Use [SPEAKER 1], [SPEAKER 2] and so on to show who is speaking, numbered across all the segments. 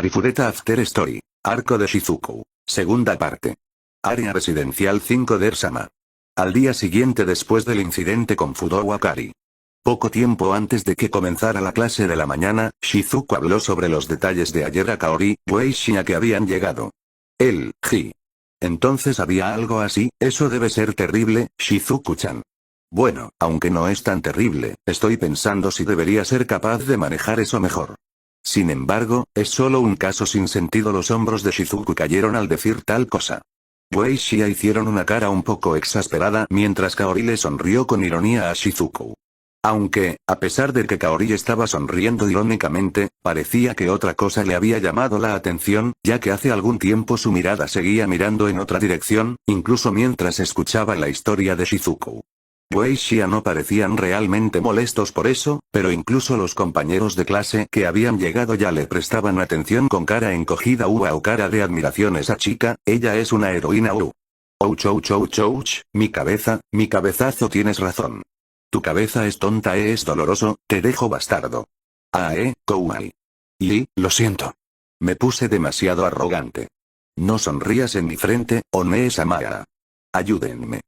[SPEAKER 1] Arifureta After Story. Arco de Shizuku. Segunda parte. Área residencial 5 de Ersama. Al día siguiente después del incidente con Fudowa Kari. Poco tiempo antes de que comenzara la clase de la mañana, Shizuku habló sobre los detalles de ayer a Kaori, Wei y a que habían llegado. Entonces había algo así, eso debe ser terrible, Shizuku-chan. Bueno, aunque no es tan terrible, estoy pensando si debería ser capaz de manejar eso mejor. Sin embargo, es solo un caso sin sentido. Los hombros de Shizuku cayeron al decir tal cosa. Wei Xia hicieron una cara un poco exasperada mientras Kaori le sonrió con ironía a Shizuku. Aunque, a pesar de que Kaori estaba sonriendo irónicamente, parecía que otra cosa le había llamado la atención, ya que hace algún tiempo su mirada seguía mirando en otra dirección, incluso mientras escuchaba la historia de Shizuku. Wei Xia no parecían realmente molestos por eso, pero incluso los compañeros de clase que habían llegado ya le prestaban atención con cara encogida o cara de admiración. Esa chica, ella es una heroína. Ouch, ouch, ouch, ouch, mi cabezazo, tienes razón. Tu cabeza es tonta, es doloroso, te dejo bastardo. Kouai. Lo siento. Me puse demasiado arrogante. No sonrías en mi frente, One-sama. Ayúdenme.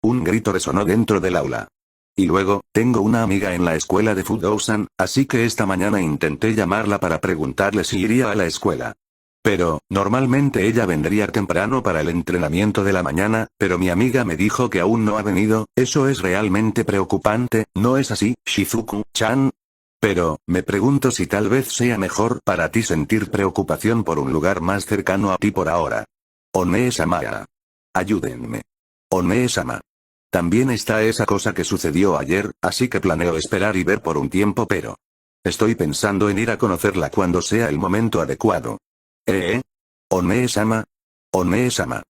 [SPEAKER 1] Un grito resonó dentro del aula. Y luego, tengo una amiga en la escuela de Fudousan, así que esta mañana intenté llamarla para preguntarle si iría a la escuela. Pero, normalmente ella vendría temprano para el entrenamiento de la mañana, pero mi amiga me dijo que aún no ha venido. Eso es realmente preocupante, ¿no es así, Shizuku-chan? Pero, me pregunto si tal vez sea mejor para ti sentir preocupación por un lugar más cercano a ti por ahora. One-sama. Ayúdenme. One-sama. También está esa cosa que sucedió ayer, así que planeo esperar y ver por un tiempo, pero estoy pensando en ir a conocerla cuando sea el momento adecuado. One-sama. One-sama.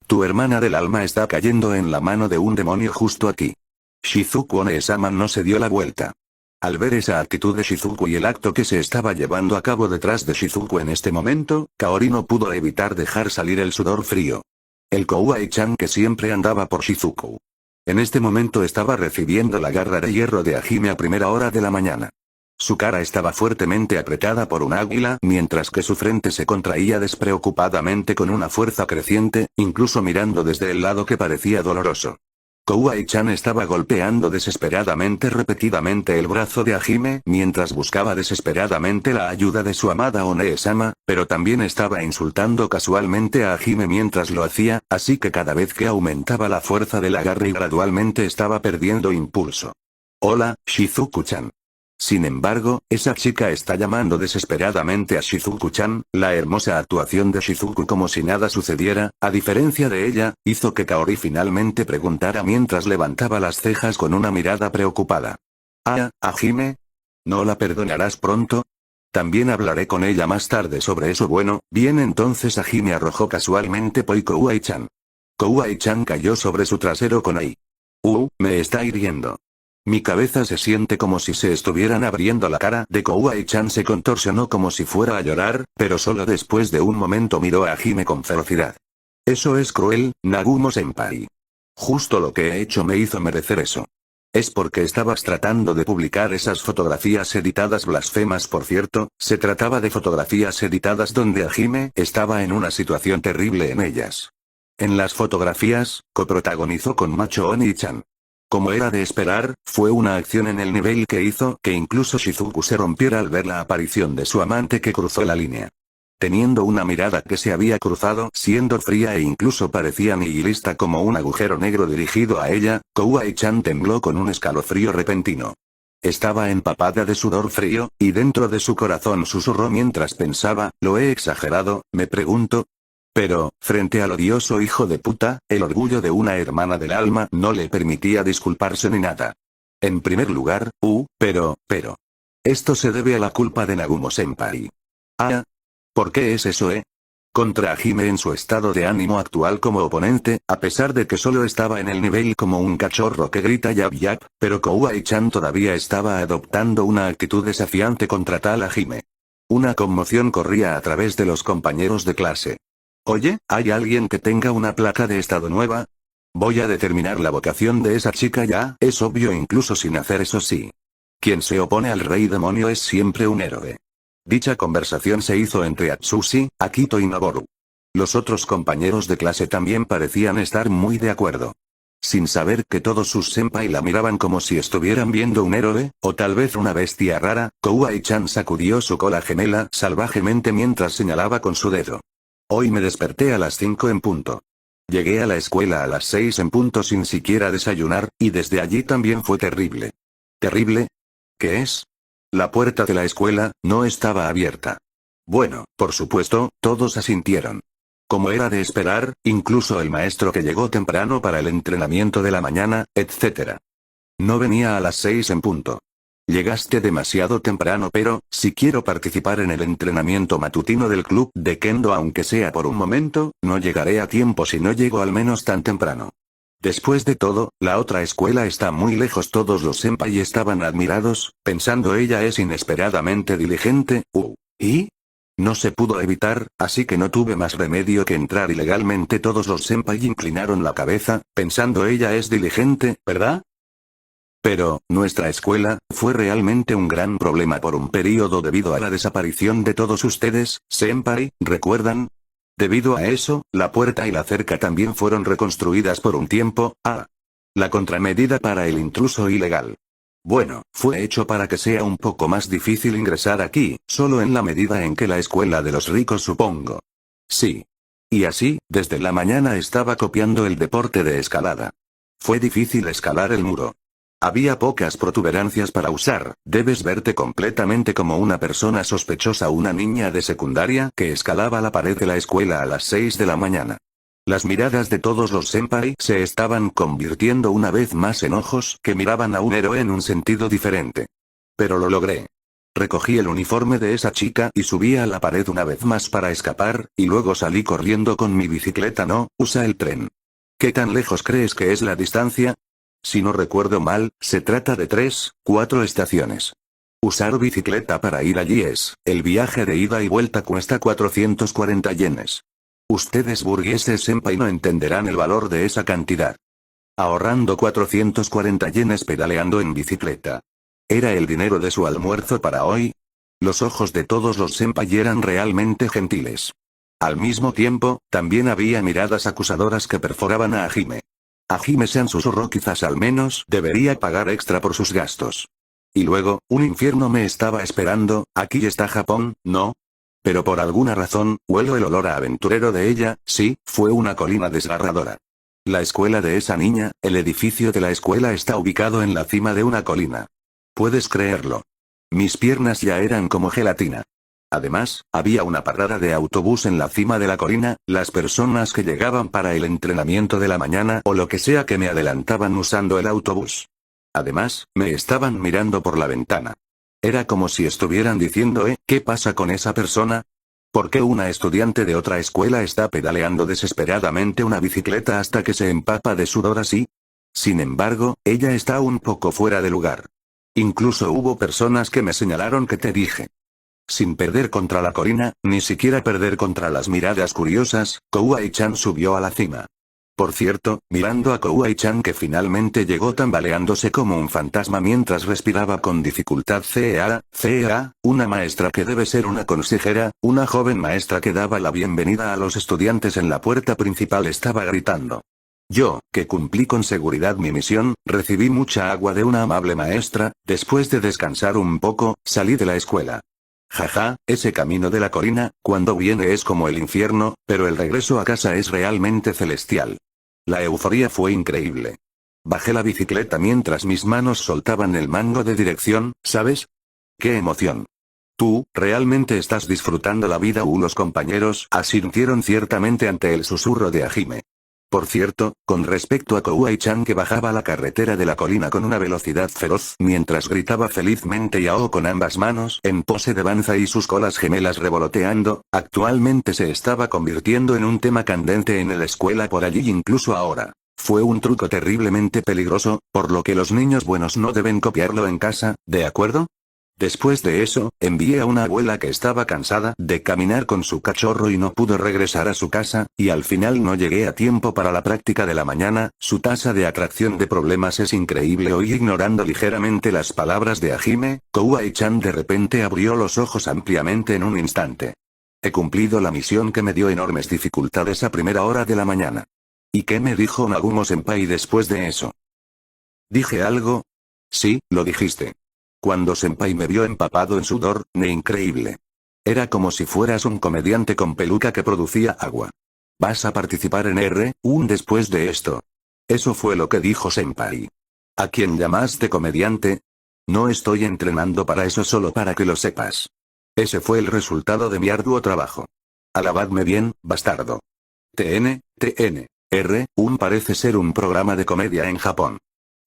[SPEAKER 1] Tu hermana del alma está cayendo en la mano de un demonio justo aquí. Shizuku One-sama no se dio la vuelta. Al ver esa actitud de Shizuku y el acto que se estaba llevando a cabo detrás de Shizuku en este momento, Kaori no pudo evitar dejar salir el sudor frío. El Kouai-chan que siempre andaba por Shizuku. En este momento estaba recibiendo la garra de hierro de Hajime a primera hora de la mañana. Su cara estaba fuertemente apretada por un águila, mientras que su frente se contraía despreocupadamente con una fuerza creciente, incluso mirando desde el lado que parecía doloroso. Kouai-chan estaba golpeando desesperadamente repetidamente el brazo de Hajime mientras buscaba desesperadamente la ayuda de su amada One-sama, pero también estaba insultando casualmente a Hajime mientras lo hacía, así que cada vez que aumentaba la fuerza del agarre y gradualmente estaba perdiendo impulso. Hola, Shizuku-chan. Sin embargo, esa chica está llamando desesperadamente a Shizuku-chan. La hermosa actuación de Shizuku como si nada sucediera, a diferencia de ella, hizo que Kaori finalmente preguntara mientras levantaba las cejas con una mirada preocupada. Hajime. ¿No la perdonarás pronto? También hablaré con ella más tarde sobre eso. Bueno, bien, entonces Hajime arrojó casualmente Poi Kouai-chan. Kouai-chan cayó sobre su trasero con ahí. Me está hiriendo. Mi cabeza se siente como si se estuvieran abriendo. La cara de Kouai-chan se contorsionó como si fuera a llorar, pero solo después de un momento miró a Hajime con ferocidad. Eso es cruel, Nagumo-senpai. Justo lo que he hecho me hizo merecer eso. Es porque estabas tratando de publicar esas fotografías editadas blasfemas. Por cierto, se trataba de fotografías editadas donde Hajime estaba en una situación terrible en ellas. En las fotografías, coprotagonizó con Macho Oni-chan. Como era de esperar, fue una acción en el nivel que hizo que incluso Shizuku se rompiera al ver la aparición de su amante que cruzó la línea. Teniendo una mirada que se había cruzado siendo fría e incluso parecía nihilista como un agujero negro dirigido a ella, Kouai-chan tembló con un escalofrío repentino. Estaba empapada de sudor frío, y dentro de su corazón susurró mientras pensaba, ¿lo he exagerado, me pregunto? Pero, frente al odioso hijo de puta, el orgullo de una hermana del alma no le permitía disculparse ni nada. En primer lugar, pero. Esto se debe a la culpa de Nagumo-senpai. ¿Por qué es eso, Contra Hajime en su estado de ánimo actual como oponente, a pesar de que solo estaba en el nivel como un cachorro que grita yap yap, pero Kouai-chan todavía estaba adoptando una actitud desafiante contra tal Hajime. Una conmoción corría a través de los compañeros de clase. Oye, ¿hay alguien que tenga una placa de estado nueva? Voy a determinar la vocación de esa chica ya, es obvio incluso sin hacer eso sí. Quien se opone al rey demonio es siempre un héroe. Dicha conversación se hizo entre Atsushi, Akito y Noboru. Los otros compañeros de clase también parecían estar muy de acuerdo. Sin saber que todos sus senpai la miraban como si estuvieran viendo un héroe, o tal vez una bestia rara, Kouai-chan sacudió su cola gemela salvajemente mientras señalaba con su dedo. Hoy me desperté a las 5 en punto. Llegué a la escuela a las 6 en punto sin siquiera desayunar, y desde allí también fue terrible. ¿Terrible? ¿Qué es? La puerta de la escuela no estaba abierta. Bueno, por supuesto, todos asintieron. Como era de esperar, incluso el maestro que llegó temprano para el entrenamiento de la mañana, etc. No venía a las 6 en punto. Llegaste demasiado temprano, pero, si quiero participar en el entrenamiento matutino del club de Kendo aunque sea por un momento, no llegaré a tiempo si no llego al menos tan temprano. Después de todo, la otra escuela está muy lejos. Todos los senpai estaban admirados, pensando ella es inesperadamente diligente, ¿y? No se pudo evitar, así que no tuve más remedio que entrar ilegalmente. Todos los senpai inclinaron la cabeza, pensando ella es diligente, ¿verdad? Pero, nuestra escuela, fue realmente un gran problema por un periodo debido a la desaparición de todos ustedes, senpai, ¿recuerdan? Debido a eso, la puerta y la cerca también fueron reconstruidas por un tiempo. La contramedida para el intruso ilegal. Bueno, fue hecho para que sea un poco más difícil ingresar aquí, solo en la medida en que la escuela de los ricos supongo. Sí. Y así, desde la mañana estaba copiando el deporte de escalada. Fue difícil escalar el muro. Había pocas protuberancias para usar, debes verte completamente como una persona sospechosa, una niña de secundaria que escalaba la pared de la escuela a las 6 de la mañana. Las miradas de todos los senpai se estaban convirtiendo una vez más en ojos que miraban a un héroe en un sentido diferente. Pero lo logré. Recogí el uniforme de esa chica y subí a la pared una vez más para escapar, y luego salí corriendo con mi bicicleta. No, usa el tren. ¿Qué tan lejos crees que es la distancia? Si no recuerdo mal, se trata de 3, 4 estaciones. Usar bicicleta para ir allí el viaje de ida y vuelta cuesta 440 yenes. Ustedes burgueses senpai no entenderán el valor de esa cantidad. Ahorrando 440 yenes pedaleando en bicicleta. ¿Era el dinero de su almuerzo para hoy? Los ojos de todos los senpai eran realmente gentiles. Al mismo tiempo, también había miradas acusadoras que perforaban a Hajime. Hajime-san susurró, quizás al menos debería pagar extra por sus gastos. Y luego, un infierno me estaba esperando. Aquí está Japón, ¿no? Pero por alguna razón, huelo el olor a aventurero de ella. Sí, fue una colina desgarradora. La escuela de esa niña, el edificio de la escuela está ubicado en la cima de una colina. ¿Puedes creerlo? Mis piernas ya eran como gelatina. Además, había una parada de autobús en la cima de la colina, las personas que llegaban para el entrenamiento de la mañana o lo que sea que me adelantaban usando el autobús. Además, me estaban mirando por la ventana. Era como si estuvieran diciendo, ¿qué pasa con esa persona? ¿Por qué una estudiante de otra escuela está pedaleando desesperadamente una bicicleta hasta que se empapa de sudor así? Sin embargo, ella está un poco fuera de lugar. Incluso hubo personas que me señalaron que te dije. Sin perder contra la colina, ni siquiera perder contra las miradas curiosas, Kouai-chan subió a la cima. Por cierto, mirando a Kouai-chan que finalmente llegó tambaleándose como un fantasma mientras respiraba con dificultad. CEA, una maestra que debe ser una consejera, una joven maestra que daba la bienvenida a los estudiantes en la puerta principal, estaba gritando. Yo, que cumplí con seguridad mi misión, recibí mucha agua de una amable maestra. Después de descansar un poco, salí de la escuela. Jaja, ese camino de la colina, cuando viene es como el infierno, pero el regreso a casa es realmente celestial. La euforía fue increíble. Bajé la bicicleta mientras mis manos soltaban el mango de dirección, ¿sabes? ¡Qué emoción! Tú, realmente estás disfrutando la vida. Los compañeros asintieron ciertamente ante el susurro de Hajime. Por cierto, con respecto a Kouai-chan, que bajaba la carretera de la colina con una velocidad feroz mientras gritaba felizmente Yao con ambas manos en pose de danza y sus colas gemelas revoloteando, actualmente se estaba convirtiendo en un tema candente en la escuela por allí incluso ahora. Fue un truco terriblemente peligroso, por lo que los niños buenos no deben copiarlo en casa, ¿de acuerdo? Después de eso, envié a una abuela que estaba cansada de caminar con su cachorro y no pudo regresar a su casa, y al final no llegué a tiempo para la práctica de la mañana. Su tasa de atracción de problemas es increíble hoy. Ignorando ligeramente las palabras de Hajime, Kouai-chan de repente abrió los ojos ampliamente en un instante. He cumplido la misión que me dio enormes dificultades a primera hora de la mañana. ¿Y qué me dijo Nagumo-senpai después de eso? ¿Dije algo? Sí, lo dijiste. Cuando senpai me vio empapado en sudor, increíble. Era como si fueras un comediante con peluca que producía agua. ¿Vas a participar en R1 después de esto? Eso fue lo que dijo senpai. ¿A quién llamaste comediante? No estoy entrenando para eso, solo para que lo sepas. Ese fue el resultado de mi arduo trabajo. Alabadme bien, bastardo. R1 parece ser un programa de comedia en Japón.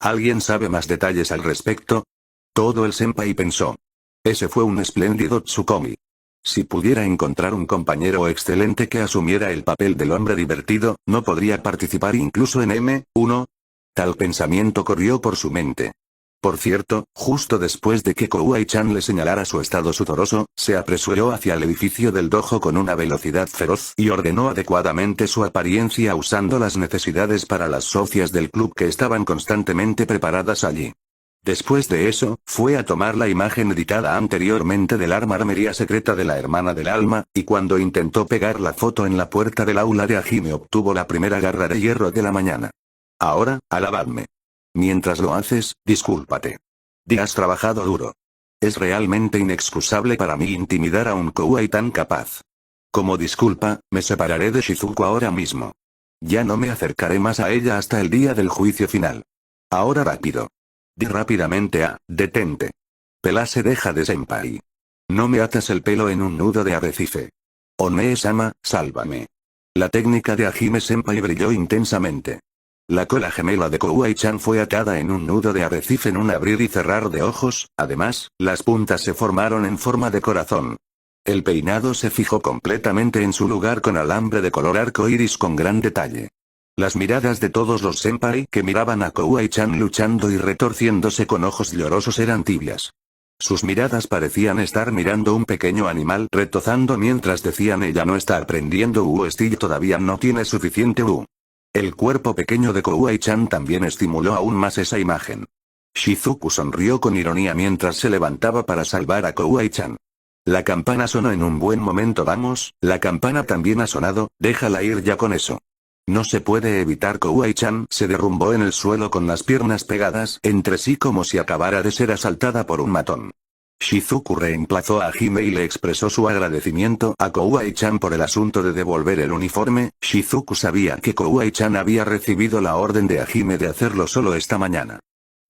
[SPEAKER 1] ¿Alguien sabe más detalles al respecto? Todo el senpai pensó. Ese fue un espléndido Tsukomi. Si pudiera encontrar un compañero excelente que asumiera el papel del hombre divertido, ¿no podría participar incluso en M1? Tal pensamiento corrió por su mente. Por cierto, justo después de que Kouai-chan le señalara su estado sudoroso, se apresuró hacia el edificio del dojo con una velocidad feroz y ordenó adecuadamente su apariencia usando las necesidades para las socias del club que estaban constantemente preparadas allí. Después de eso, fue a tomar la imagen editada anteriormente del armería secreta de la hermana del alma, y cuando intentó pegar la foto en la puerta del aula de Hajime obtuvo la primera garra de hierro de la mañana. Ahora, alabadme. Mientras lo haces, discúlpate. Has trabajado duro. Es realmente inexcusable para mí intimidar a un Kouai tan capaz. Como disculpa, me separaré de Shizuko ahora mismo. Ya no me acercaré más a ella hasta el día del juicio final. Ahora rápido. Di rápidamente a, detente. Pelase, deja de senpai. No me atas el pelo en un nudo de arrecife. Onee-sama, sálvame. La técnica de Hajime senpai brilló intensamente. La cola gemela de Kouai-chan fue atada en un nudo de arrecife en un abrir y cerrar de ojos, además, las puntas se formaron en forma de corazón. El peinado se fijó completamente en su lugar con alambre de color arco iris con gran detalle. Las miradas de todos los senpai que miraban a Kouai-chan luchando y retorciéndose con ojos llorosos eran tibias. Sus miradas parecían estar mirando un pequeño animal retozando mientras decían: ella no está aprendiendo Still todavía no tiene suficiente El cuerpo pequeño de Kouai-chan también estimuló aún más esa imagen. Shizuku sonrió con ironía mientras se levantaba para salvar a Kouai-chan. La campana sonó en un buen momento. Vamos, la campana también ha sonado, déjala ir ya con eso. No se puede evitar. Kouai-chan se derrumbó en el suelo con las piernas pegadas entre sí como si acabara de ser asaltada por un matón. Shizuku reemplazó a Hajime y le expresó su agradecimiento a Kouai-chan por el asunto de devolver el uniforme. Shizuku sabía que Kouai-chan había recibido la orden de Hajime de hacerlo solo esta mañana.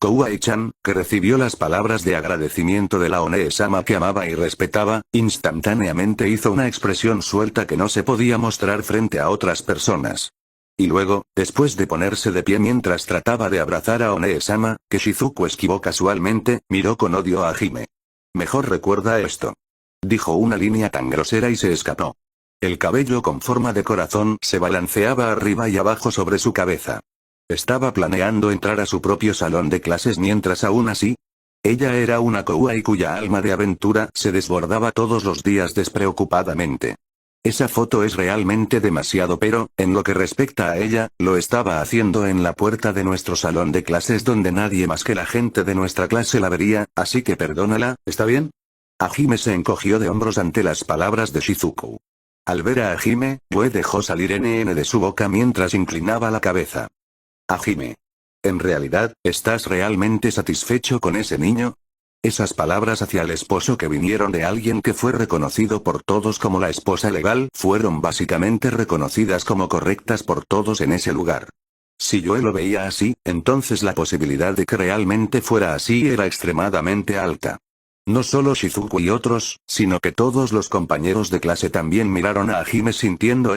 [SPEAKER 1] Kouai-chan, que recibió las palabras de agradecimiento de la Onee-sama que amaba y respetaba, instantáneamente hizo una expresión suelta que no se podía mostrar frente a otras personas. Y luego, después de ponerse de pie mientras trataba de abrazar a Onee-sama, que Shizuku esquivó casualmente, miró con odio a Hajime. Mejor recuerda esto. Dijo una línea tan grosera y se escapó. El cabello con forma de corazón se balanceaba arriba y abajo sobre su cabeza. Estaba planeando entrar a su propio salón de clases mientras aún así. Ella era una Kouai cuya alma de aventura se desbordaba todos los días despreocupadamente. Esa foto es realmente demasiado, pero, en lo que respecta a ella, lo estaba haciendo en la puerta de nuestro salón de clases donde nadie más que la gente de nuestra clase la vería, así que perdónala, ¿está bien? Hajime se encogió de hombros ante las palabras de Shizuku. Al ver a Hajime, Ue dejó salir NN de su boca mientras inclinaba la cabeza. Hajime. ¿En realidad, estás realmente satisfecho con ese niño? Esas palabras hacia el esposo que vinieron de alguien que fue reconocido por todos como la esposa legal fueron básicamente reconocidas como correctas por todos en ese lugar. Si yo lo veía así, entonces la posibilidad de que realmente fuera así era extremadamente alta. No solo Shizuku y otros, sino que todos los compañeros de clase también miraron a Hajime sintiendo.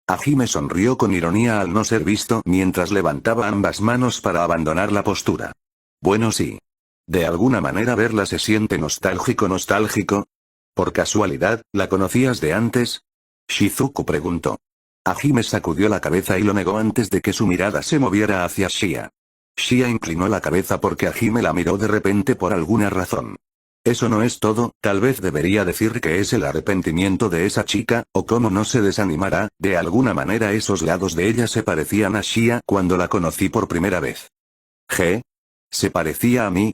[SPEAKER 1] Hajime sonrió con ironía al no ser visto mientras levantaba ambas manos para abandonar la postura. Bueno, sí. De alguna manera verla se siente nostálgico. ¿Por casualidad, la conocías de antes? Shizuku preguntó. Hajime sacudió la cabeza y lo negó antes de que su mirada se moviera hacia Shia. Shia inclinó la cabeza porque Hajime la miró de repente por alguna razón. Eso no es todo, tal vez debería decir que es el arrepentimiento de esa chica, o cómo no se desanimará, de alguna manera esos lados de ella se parecían a Shia cuando la conocí por primera vez. ¿G? ¿Se parecía a mí?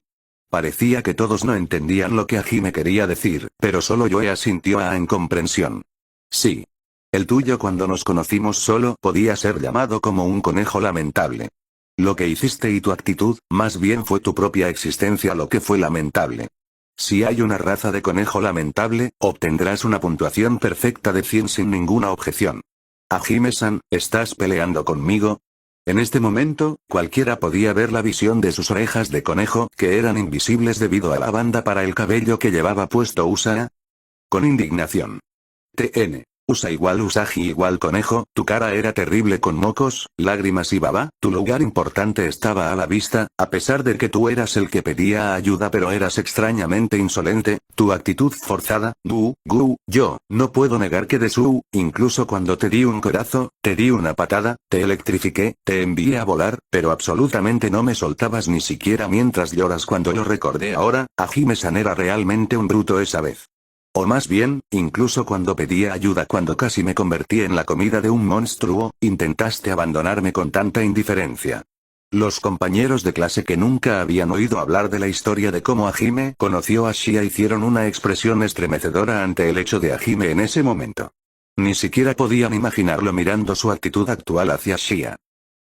[SPEAKER 1] Parecía que todos no entendían lo que Hajime quería decir, pero solo Yoe asintió en comprensión. Sí. El tuyo cuando nos conocimos solo podía ser llamado como un conejo lamentable. Lo que hiciste y tu actitud, más bien fue tu propia existencia lo que fue lamentable. Si hay una raza de conejo lamentable, obtendrás una puntuación perfecta de 100 sin ninguna objeción. Hajime-san, ¿estás peleando conmigo? En este momento, cualquiera podía ver la visión de sus orejas de conejo, que eran invisibles debido a la banda para el cabello que llevaba puesto Usa. Con indignación. TN. Usa igual Usagi igual conejo, tu cara era terrible con mocos, lágrimas y baba, tu lugar importante estaba a la vista, a pesar de que tú eras el que pedía ayuda pero eras extrañamente insolente, tu actitud forzada, yo, no puedo negar que Desu, incluso cuando te di un codazo, te di una patada, te electrifiqué, te envié a volar, pero absolutamente no me soltabas ni siquiera mientras lloras cuando lo recordé ahora, Hajime-san era realmente un bruto esa vez. O más bien, incluso cuando pedía ayuda cuando casi me convertí en la comida de un monstruo, intentaste abandonarme con tanta indiferencia. Los compañeros de clase que nunca habían oído hablar de la historia de cómo Hajime conoció a Shia hicieron una expresión estremecedora ante el hecho de Hajime en ese momento. Ni siquiera podían imaginarlo mirando su actitud actual hacia Shia.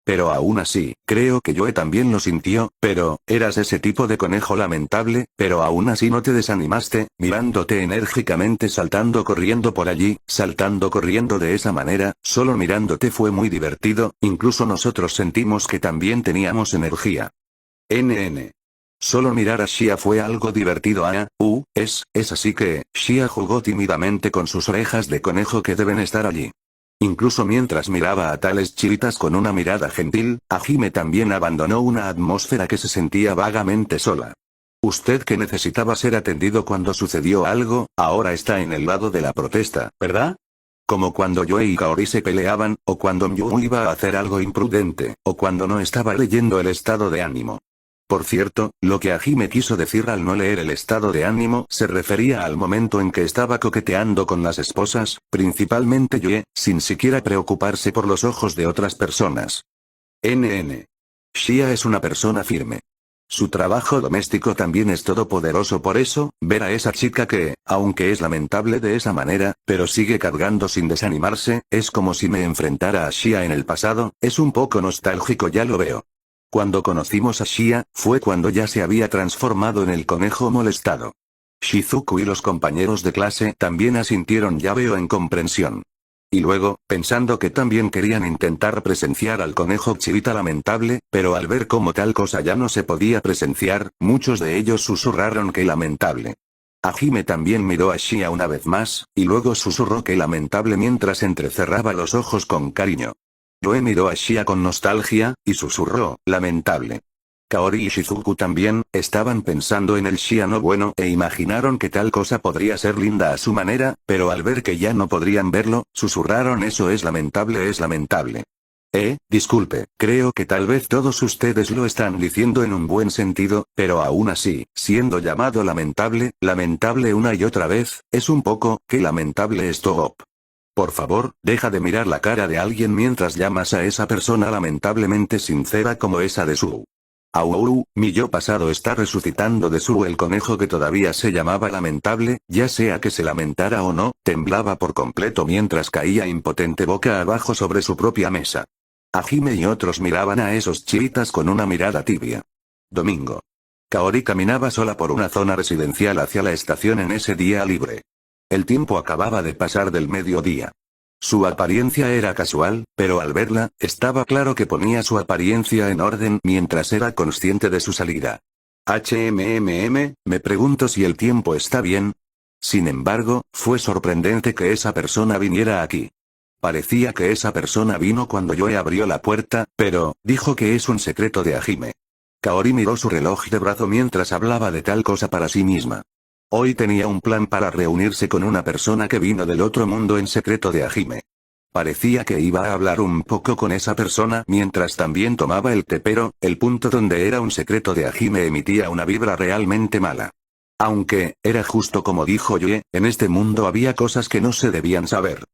[SPEAKER 1] Pero aún así, creo que Yoe también lo sintió, pero, eras ese tipo de conejo lamentable, pero aún así no te desanimaste, mirándote enérgicamente saltando corriendo por allí, saltando corriendo de esa manera, solo mirándote fue muy divertido, incluso nosotros sentimos que también teníamos energía. NN. Solo mirar a Shia fue algo divertido. Es así que, Shia jugó tímidamente con sus orejas de conejo que deben estar allí. Incluso mientras miraba a tales chivitas con una mirada gentil, Hajime también abandonó una atmósfera que se sentía vagamente sola. Usted que necesitaba ser atendido cuando sucedió algo, ahora está en el lado de la protesta, ¿verdad? Como cuando Yoe y Kaori se peleaban, o cuando Myu iba a hacer algo imprudente, o cuando no estaba leyendo el estado de ánimo. Por cierto, lo que Hajime quiso decir al no leer el estado de ánimo se refería al momento en que estaba coqueteando con las esposas, principalmente Yoe, sin siquiera preocuparse por los ojos de otras personas. NN. Shia es una persona firme. Su trabajo doméstico también es todopoderoso, por eso, ver a esa chica que, aunque es lamentable de esa manera, pero sigue cargando sin desanimarse, es como si me enfrentara a Shia en el pasado, es un poco nostálgico, ya lo veo. Cuando conocimos a Shia, fue cuando ya se había transformado en el conejo molestado. Shizuku y los compañeros de clase también asintieron, ya veo, en comprensión. Y luego, pensando que también querían intentar presenciar al conejo chivita lamentable, pero al ver cómo tal cosa ya no se podía presenciar, muchos de ellos susurraron que lamentable. Hajime también miró a Shia una vez más, y luego susurró que lamentable mientras entrecerraba los ojos con cariño. Yoe miró a Shia con nostalgia, y susurró, lamentable. Kaori y Shizuku también, estaban pensando en el Shia no bueno e imaginaron que tal cosa podría ser linda a su manera, pero al ver que ya no podrían verlo, susurraron eso es lamentable, es lamentable. Disculpe, creo que tal vez todos ustedes lo están diciendo en un buen sentido, pero aún así, siendo llamado lamentable una y otra vez, es un poco, que lamentable esto. Por favor, deja de mirar la cara de alguien mientras llamas a esa persona lamentablemente sincera como esa de Su. Mi yo pasado está resucitando de Su, el conejo que todavía se llamaba lamentable, ya sea que se lamentara o no, temblaba por completo mientras caía impotente boca abajo sobre su propia mesa. Hajime y otros miraban a esos chivitas con una mirada tibia. Domingo. Kaori caminaba sola por una zona residencial hacia la estación en ese día libre. El tiempo acababa de pasar del mediodía. Su apariencia era casual, pero al verla, estaba claro que ponía su apariencia en orden mientras era consciente de su salida. Me pregunto si el tiempo está bien. Sin embargo, fue sorprendente que esa persona viniera aquí. Parecía que esa persona vino cuando Yoe abrió la puerta, pero, dijo que es un secreto de Hajime. Kaori miró su reloj de brazo mientras hablaba de tal cosa para sí misma. Hoy tenía un plan para reunirse con una persona que vino del otro mundo en secreto de Hajime. Parecía que iba a hablar un poco con esa persona mientras también tomaba el té, pero, el punto donde era un secreto de Hajime emitía una vibra realmente mala. Aunque, era justo como dijo Ye, en este mundo había cosas que no se debían saber.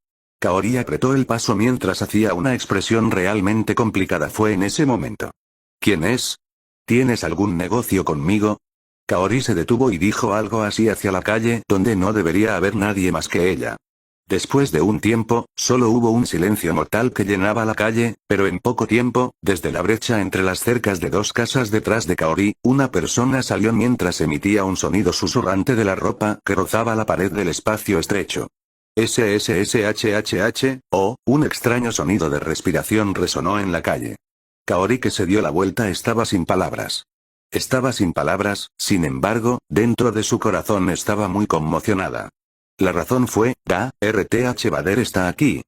[SPEAKER 1] Kaori apretó el paso mientras hacía una expresión realmente complicada. Fue en ese momento. ¿Quién es? ¿Tienes algún negocio conmigo? Kaori se detuvo y dijo algo así hacia la calle, donde no debería haber nadie más que ella. Después de un tiempo, solo hubo un silencio mortal que llenaba la calle, pero en poco tiempo, desde la brecha entre las cercas de dos casas detrás de Kaori, una persona salió mientras emitía un sonido susurrante de la ropa que rozaba la pared del espacio estrecho. SSSHHH, un extraño sonido de respiración resonó en la calle. Kaori, que se dio la vuelta, estaba sin palabras. Estaba sin palabras, sin embargo, dentro de su corazón estaba muy conmocionada. La razón fue, RTH Vader está aquí.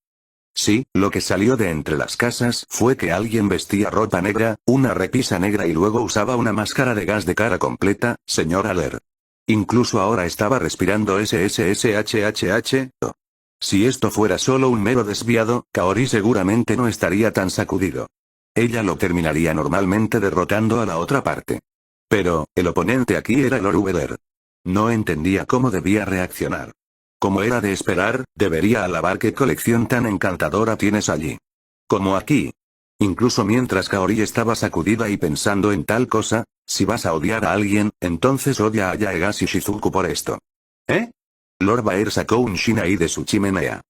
[SPEAKER 1] Sí, lo que salió de entre las casas fue que alguien vestía ropa negra, una repisa negra y luego usaba una máscara de gas de cara completa, señor Aller. Incluso ahora estaba respirando SSSHHH. Si esto fuera solo un mero desviado, Kaori seguramente no estaría tan sacudido. Ella lo terminaría normalmente derrotando a la otra parte. Pero, el oponente aquí era Lord Vader. No entendía cómo debía reaccionar. Como era de esperar, debería alabar qué colección tan encantadora tienes allí. Como aquí. Incluso mientras Kaori estaba sacudida y pensando en tal cosa, si vas a odiar a alguien, entonces odia a Yaegashi Shizuku por esto. ¿Eh? Lord Vader sacó un shinai de su chimenea.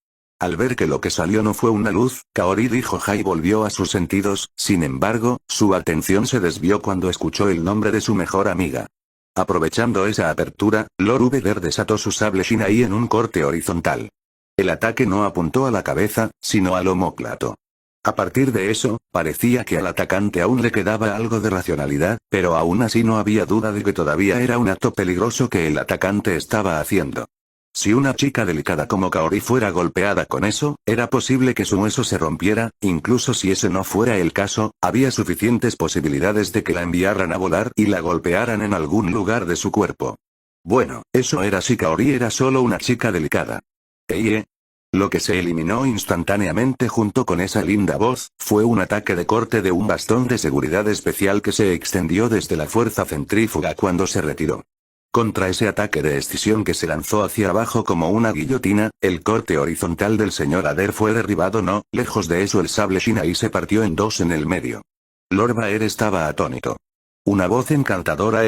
[SPEAKER 1] Al ver que lo que salió no fue una luz, Kaori dijo ja y volvió a sus sentidos. Sin embargo, su atención se desvió cuando escuchó el nombre de su mejor amiga. Aprovechando esa apertura, Lord Vader desató su sable shinai en un corte horizontal. El ataque no apuntó a la cabeza, sino al omóplato. A partir de eso, parecía que al atacante aún le quedaba algo de racionalidad, pero aún así no había duda de que todavía era un acto peligroso que el atacante estaba haciendo. Si una chica delicada como Kaori fuera golpeada con eso, era posible que su hueso se rompiera. Incluso si ese no fuera el caso, había suficientes posibilidades de que la enviaran a volar y la golpearan en algún lugar de su cuerpo. Bueno, eso era si Kaori era solo una chica delicada. Lo que se eliminó instantáneamente junto con esa linda voz, fue un ataque de corte de un bastón de seguridad especial que se extendió desde la fuerza centrífuga cuando se retiró. Contra ese ataque de escisión que se lanzó hacia abajo como una guillotina, el corte horizontal del señor Ader fue derribado. No, lejos de eso, el sable shinai se partió en dos en el medio. Lord Vader estaba atónito. Una voz encantadora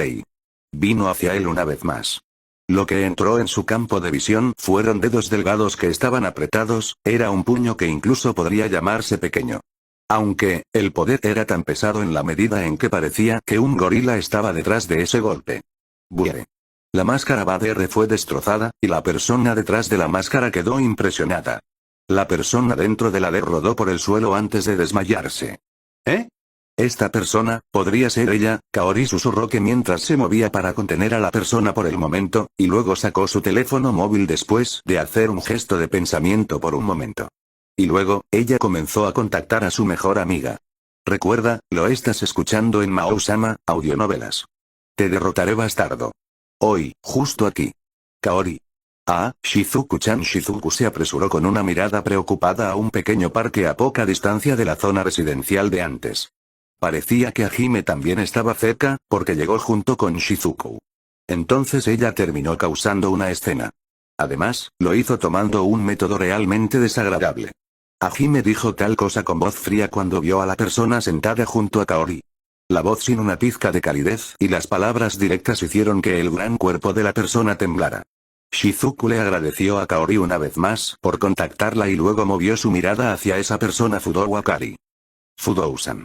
[SPEAKER 1] vino hacia él una vez más. Lo que entró en su campo de visión fueron dedos delgados que estaban apretados, era un puño que incluso podría llamarse pequeño. Aunque, el poder era tan pesado en la medida en que parecía que un gorila estaba detrás de ese golpe. Buere. La máscara Vader fue destrozada, y la persona detrás de la máscara quedó impresionada. La persona dentro de la Vader rodó por el suelo antes de desmayarse. Esta persona, podría ser ella, Kaori susurró que mientras se movía para contener a la persona por el momento, y luego sacó su teléfono móvil después de hacer un gesto de pensamiento por un momento. Y luego, ella comenzó a contactar a su mejor amiga. Recuerda, lo estás escuchando en Mao-sama, audionovelas. Te derrotaré, bastardo. Hoy, justo aquí. Kaori. Shizuku-chan. Shizuku se apresuró con una mirada preocupada a un pequeño parque a poca distancia de la zona residencial de antes. Parecía que Hajime también estaba cerca, porque llegó junto con Shizuku. Entonces ella terminó causando una escena. Además, lo hizo tomando un método realmente desagradable. Hajime dijo tal cosa con voz fría cuando vio a la persona sentada junto a Kaori. La voz sin una pizca de calidez y las palabras directas hicieron que el gran cuerpo de la persona temblara. Shizuku le agradeció a Kaori una vez más por contactarla y luego movió su mirada hacia esa persona. Fudou Akari. Fudou-san.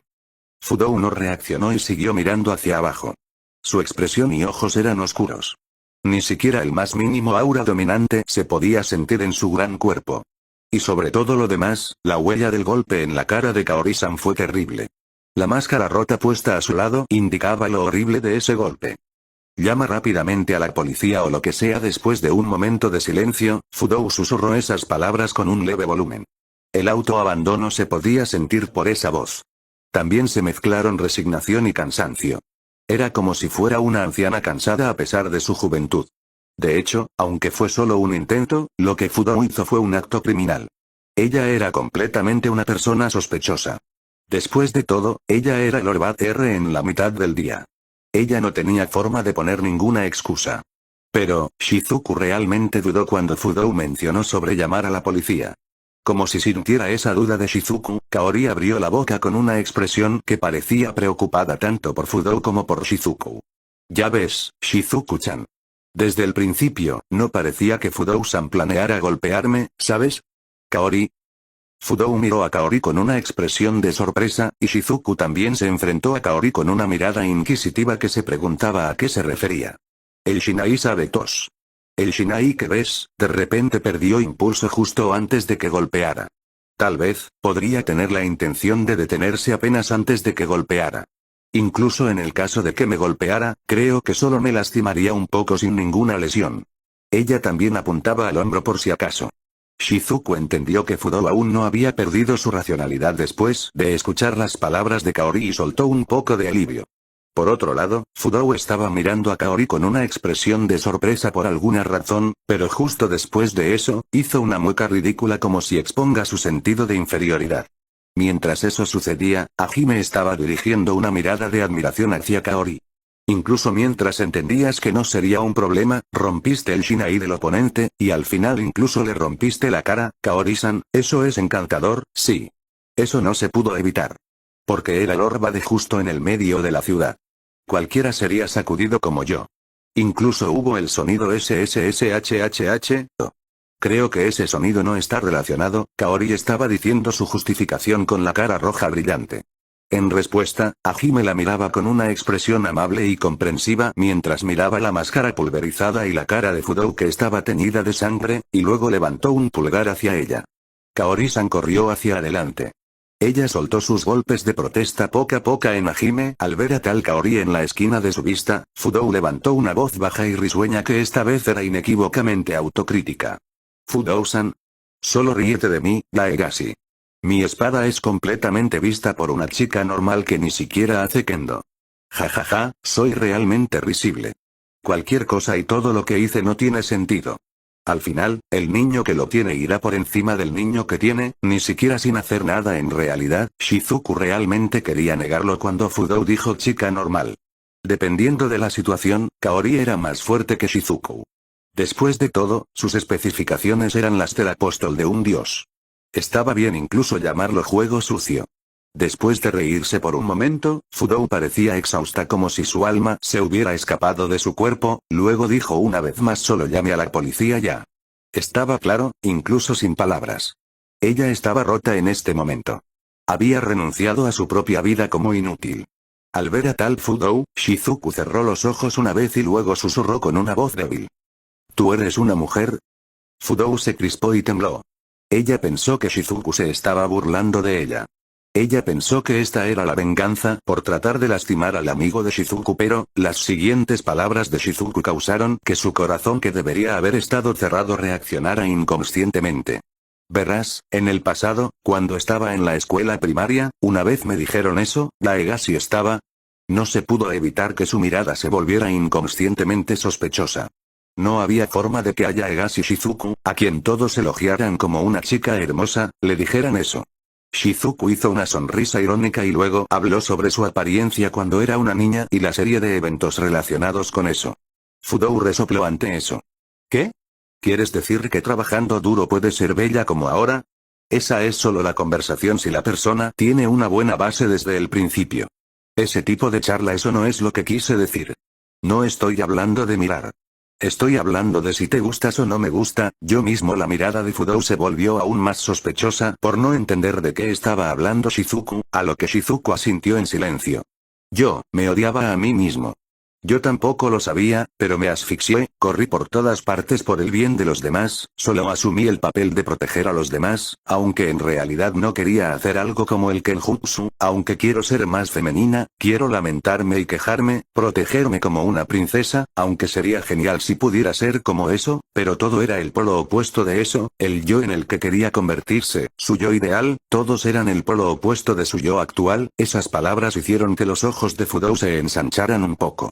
[SPEAKER 1] Fudou no reaccionó y siguió mirando hacia abajo. Su expresión y ojos eran oscuros. Ni siquiera el más mínimo aura dominante se podía sentir en su gran cuerpo. Y sobre todo lo demás, la huella del golpe en la cara de Kaori-san fue terrible. La máscara rota puesta a su lado indicaba lo horrible de ese golpe. Llama rápidamente a la policía o lo que sea. Después de un momento de silencio, Fudou susurró esas palabras con un leve volumen. El autoabandono se podía sentir por esa voz. También se mezclaron resignación y cansancio. Era como si fuera una anciana cansada a pesar de su juventud. De hecho, aunque fue solo un intento, lo que Fudou hizo fue un acto criminal. Ella era completamente una persona sospechosa. Después de todo, ella era Lord Vader en la mitad del día. Ella no tenía forma de poner ninguna excusa. Pero, Shizuku realmente dudó cuando Fudou mencionó sobre llamar a la policía. Como si sintiera esa duda de Shizuku, Kaori abrió la boca con una expresión que parecía preocupada tanto por Fudou como por Shizuku. Ya ves, Shizuku-chan. Desde el principio, no parecía que Fudou-san planeara golpearme, ¿sabes? Kaori. Fudou miró a Kaori con una expresión de sorpresa, y Shizuku también se enfrentó a Kaori con una mirada inquisitiva que se preguntaba a qué se refería. El Shinai sabe tos. El Shinai que ves, de repente perdió impulso justo antes de que golpeara. Tal vez, podría tener la intención de detenerse apenas antes de que golpeara. Incluso en el caso de que me golpeara, creo que solo me lastimaría un poco sin ninguna lesión. Ella también apuntaba al hombro por si acaso. Shizuku entendió que Fudou aún no había perdido su racionalidad después de escuchar las palabras de Kaori y soltó un poco de alivio. Por otro lado, Fudou estaba mirando a Kaori con una expresión de sorpresa por alguna razón, pero justo después de eso, hizo una mueca ridícula como si exponga su sentido de inferioridad. Mientras eso sucedía, Hajime estaba dirigiendo una mirada de admiración hacia Kaori. Incluso mientras entendías que no sería un problema, rompiste el Shinai del oponente, y al final incluso le rompiste la cara, Kaori-san, eso es encantador, sí. Eso no se pudo evitar. Porque era Lord Bade justo en el medio de la ciudad. Cualquiera sería sacudido como yo. Incluso hubo el sonido SSSHHH. Creo que ese sonido no está relacionado, Kaori estaba diciendo su justificación con la cara roja brillante. En respuesta, Hajime la miraba con una expresión amable y comprensiva mientras miraba la máscara pulverizada y la cara de Fudou que estaba teñida de sangre, y luego levantó un pulgar hacia ella. Kaori-san corrió hacia adelante. Ella soltó sus golpes de protesta poco a poco en Hajime al ver a tal Kaori en la esquina de su vista. Fudou levantó una voz baja y risueña que esta vez era inequívocamente autocrítica. Fudou-san. Solo ríete de mí, Daegashi. Mi espada es completamente vista por una chica normal que ni siquiera hace kendo. Jajaja, soy realmente risible. Cualquier cosa y todo lo que hice no tiene sentido. Al final, el niño que lo tiene irá por encima del niño que tiene, ni siquiera sin hacer nada en realidad. Shizuku realmente quería negarlo cuando Fudou dijo chica normal. Dependiendo de la situación, Kaori era más fuerte que Shizuku. Después de todo, sus especificaciones eran las del apóstol de un dios. Estaba bien incluso llamarlo juego sucio. Después de reírse por un momento, Fudou parecía exhausta como si su alma se hubiera escapado de su cuerpo, luego dijo una vez más solo llame a la policía ya. Estaba claro, incluso sin palabras. Ella estaba rota en este momento. Había renunciado a su propia vida como inútil. Al ver a tal Fudou, Shizuku cerró los ojos una vez y luego susurró con una voz débil. ¿Tú eres una mujer? Fudou se crispó y tembló. Ella pensó que Shizuku se estaba burlando de ella. Ella pensó que esta era la venganza por tratar de lastimar al amigo de Shizuku, pero las siguientes palabras de Shizuku causaron que su corazón, que debería haber estado cerrado, reaccionara inconscientemente. Verás, en el pasado, cuando estaba en la escuela primaria, una vez me dijeron eso, Daegashi estaba... No se pudo evitar que su mirada se volviera inconscientemente sospechosa. No había forma de que a Daegashi Shizuku, a quien todos elogiaran como una chica hermosa, le dijeran eso. Shizuku hizo una sonrisa irónica y luego habló sobre su apariencia cuando era una niña y la serie de eventos relacionados con eso. Fudou resopló ante eso. ¿Qué? ¿Quieres decir que trabajando duro puede ser bella como ahora? Esa es solo la conversación si la persona tiene una buena base desde el principio. Ese tipo de charla, eso no es lo que quise decir. No estoy hablando de mirar. Estoy hablando de si te gustas o no me gusta. Yo mismo la mirada de Fudou se volvió aún más sospechosa por no entender de qué estaba hablando Shizuku, a lo que Shizuku asintió en silencio. Yo, me odiaba a mí mismo. Yo tampoco lo sabía, pero me asfixié, corrí por todas partes por el bien de los demás, solo asumí el papel de proteger a los demás, aunque en realidad no quería hacer algo como el Kenjutsu, aunque quiero ser más femenina, quiero lamentarme y quejarme, protegerme como una princesa, aunque sería genial si pudiera ser como eso, pero todo era el polo opuesto de eso, el yo en el que quería convertirse, su yo ideal, todos eran el polo opuesto de su yo actual. Esas palabras hicieron que los ojos de Fudou se ensancharan un poco.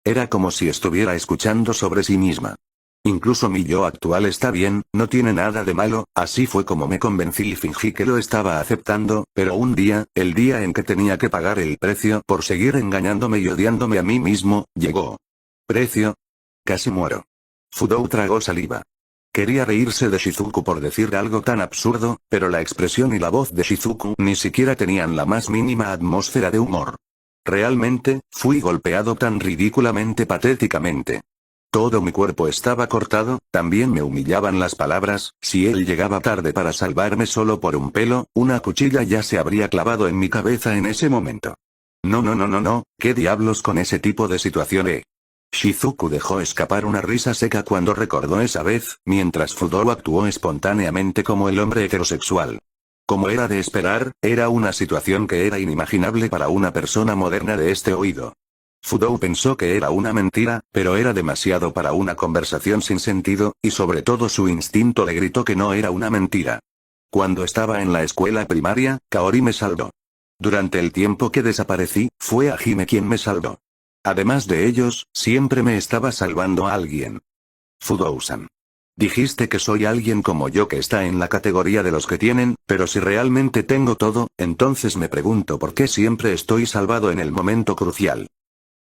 [SPEAKER 1] Era como si estuviera escuchando sobre sí misma. Incluso mi yo actual está bien, no tiene nada de malo, así fue como me convencí y fingí que lo estaba aceptando, pero un día, el día en que tenía que pagar el precio por seguir engañándome y odiándome a mí mismo, llegó. ¿Precio? Casi muero. Fudou tragó saliva. Quería reírse de Shizuku por decir algo tan absurdo, pero la expresión y la voz de Shizuku ni siquiera tenían la más mínima atmósfera de humor. Realmente, fui golpeado tan ridículamente patéticamente. Todo mi cuerpo estaba cortado, también me humillaban las palabras, si él llegaba tarde para salvarme solo por un pelo, una cuchilla ya se habría clavado en mi cabeza en ese momento. No, ¿qué diablos con ese tipo de situación, Shizuku dejó escapar una risa seca cuando recordó esa vez, mientras Fudou actuó espontáneamente como el hombre heterosexual. Como era de esperar, era una situación que era inimaginable para una persona moderna de este oído. Fudou pensó que era una mentira, pero era demasiado para una conversación sin sentido, y sobre todo su instinto le gritó que no era una mentira. Cuando estaba en la escuela primaria, Kaori me salvó. Durante el tiempo que desaparecí, fue Hajime quien me salvó. Además de ellos, siempre me estaba salvando a alguien. Fudou-san. Dijiste que soy alguien como yo que está en la categoría de los que tienen, pero si realmente tengo todo, entonces me pregunto por qué siempre estoy salvado en el momento crucial.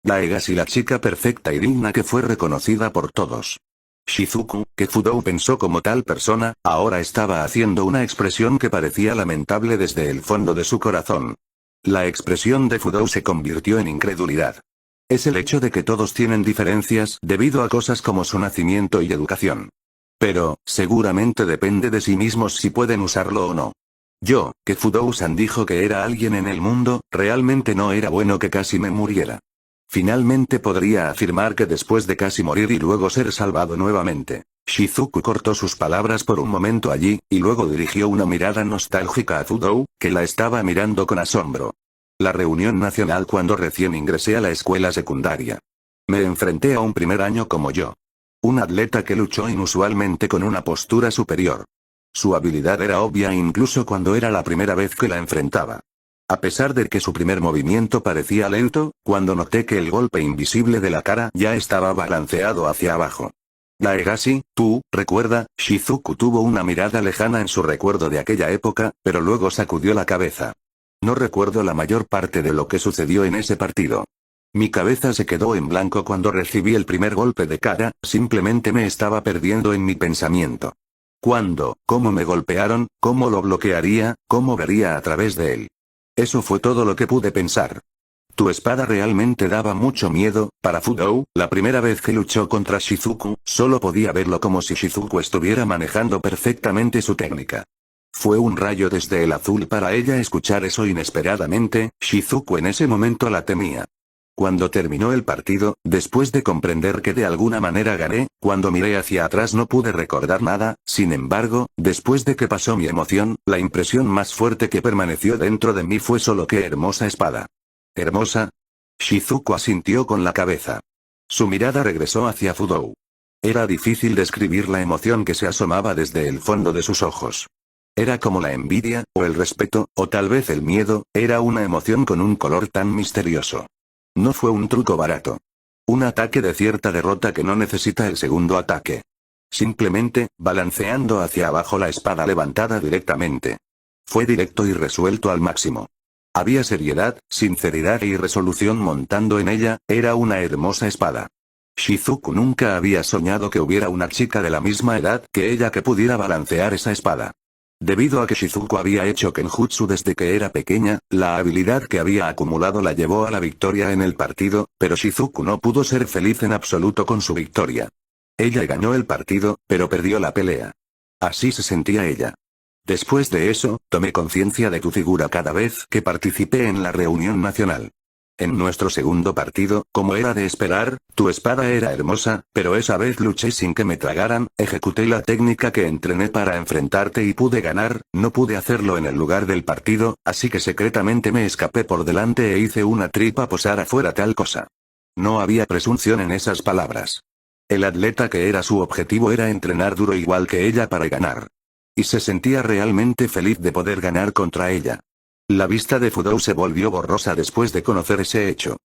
[SPEAKER 1] Daegashi, la chica perfecta y digna que fue reconocida por todos. Shizuku, que Fudou pensó como tal persona, ahora estaba haciendo una expresión que parecía lamentable desde el fondo de su corazón. La expresión de Fudou se convirtió en incredulidad. Es el hecho de que todos tienen diferencias debido a cosas como su nacimiento y educación. Pero, seguramente depende de sí mismos si pueden usarlo o no. Yo, que Fudou-san dijo que era alguien en el mundo, realmente no era bueno que casi me muriera. Finalmente podría afirmar que después de casi morir y luego ser salvado nuevamente. Shizuku cortó sus palabras por un momento allí, y luego dirigió una mirada nostálgica a Fudou, que la estaba mirando con asombro. La reunión nacional cuando recién ingresé a la escuela secundaria. Me enfrenté a un primer año como yo. Un atleta que luchó inusualmente con una postura superior. Su habilidad era obvia incluso cuando era la primera vez que la enfrentaba. A pesar de que su primer movimiento parecía lento, cuando noté que el golpe invisible de la cara ya estaba balanceado hacia abajo. Daegashi, recuerda, Shizuku tuvo una mirada lejana en su recuerdo de aquella época, pero luego sacudió la cabeza. No recuerdo la mayor parte de lo que sucedió en ese partido. Mi cabeza se quedó en blanco cuando recibí el primer golpe de cara, simplemente me estaba perdiendo en mi pensamiento. ¿Cuándo? ¿Cómo me golpearon? ¿Cómo lo bloquearía? ¿Cómo vería a través de él? Eso fue todo lo que pude pensar. Tu espada realmente daba mucho miedo. Para Fudou, la primera vez que luchó contra Shizuku, solo podía verlo como si Shizuku estuviera manejando perfectamente su técnica. Fue un rayo desde el azul para ella escuchar eso inesperadamente. Shizuku en ese momento la temía. Cuando terminó el partido, después de comprender que de alguna manera gané, cuando miré hacia atrás no pude recordar nada, sin embargo, después de que pasó mi emoción, la impresión más fuerte que permaneció dentro de mí fue solo qué hermosa espada. ¿Hermosa? Shizuku asintió con la cabeza. Su mirada regresó hacia Fudou. Era difícil describir la emoción que se asomaba desde el fondo de sus ojos. Era como la envidia, o el respeto, o tal vez el miedo, era una emoción con un color tan misterioso. No fue un truco barato. Un ataque de cierta derrota que no necesita el segundo ataque. Simplemente, balanceando hacia abajo la espada levantada directamente. Fue directo y resuelto al máximo. Había seriedad, sinceridad y resolución montando en ella, era una hermosa espada. Shizuku nunca había soñado que hubiera una chica de la misma edad que ella que pudiera balancear esa espada. Debido a que Shizuku había hecho Kenjutsu desde que era pequeña, la habilidad que había acumulado la llevó a la victoria en el partido, pero Shizuku no pudo ser feliz en absoluto con su victoria. Ella ganó el partido, pero perdió la pelea. Así se sentía ella. Después de eso, tomé conciencia de tu figura cada vez que participé en la reunión nacional. En nuestro segundo partido, como era de esperar, tu espada era hermosa, pero esa vez luché sin que me tragaran, ejecuté la técnica que entrené para enfrentarte y pude ganar, no pude hacerlo en el lugar del partido, así que secretamente me escapé por delante e hice una tripa posar afuera tal cosa. No había presunción en esas palabras. El atleta que era su objetivo era entrenar duro igual que ella para ganar. Y se sentía realmente feliz de poder ganar contra ella. La vista de Fudou se volvió borrosa después de conocer ese hecho.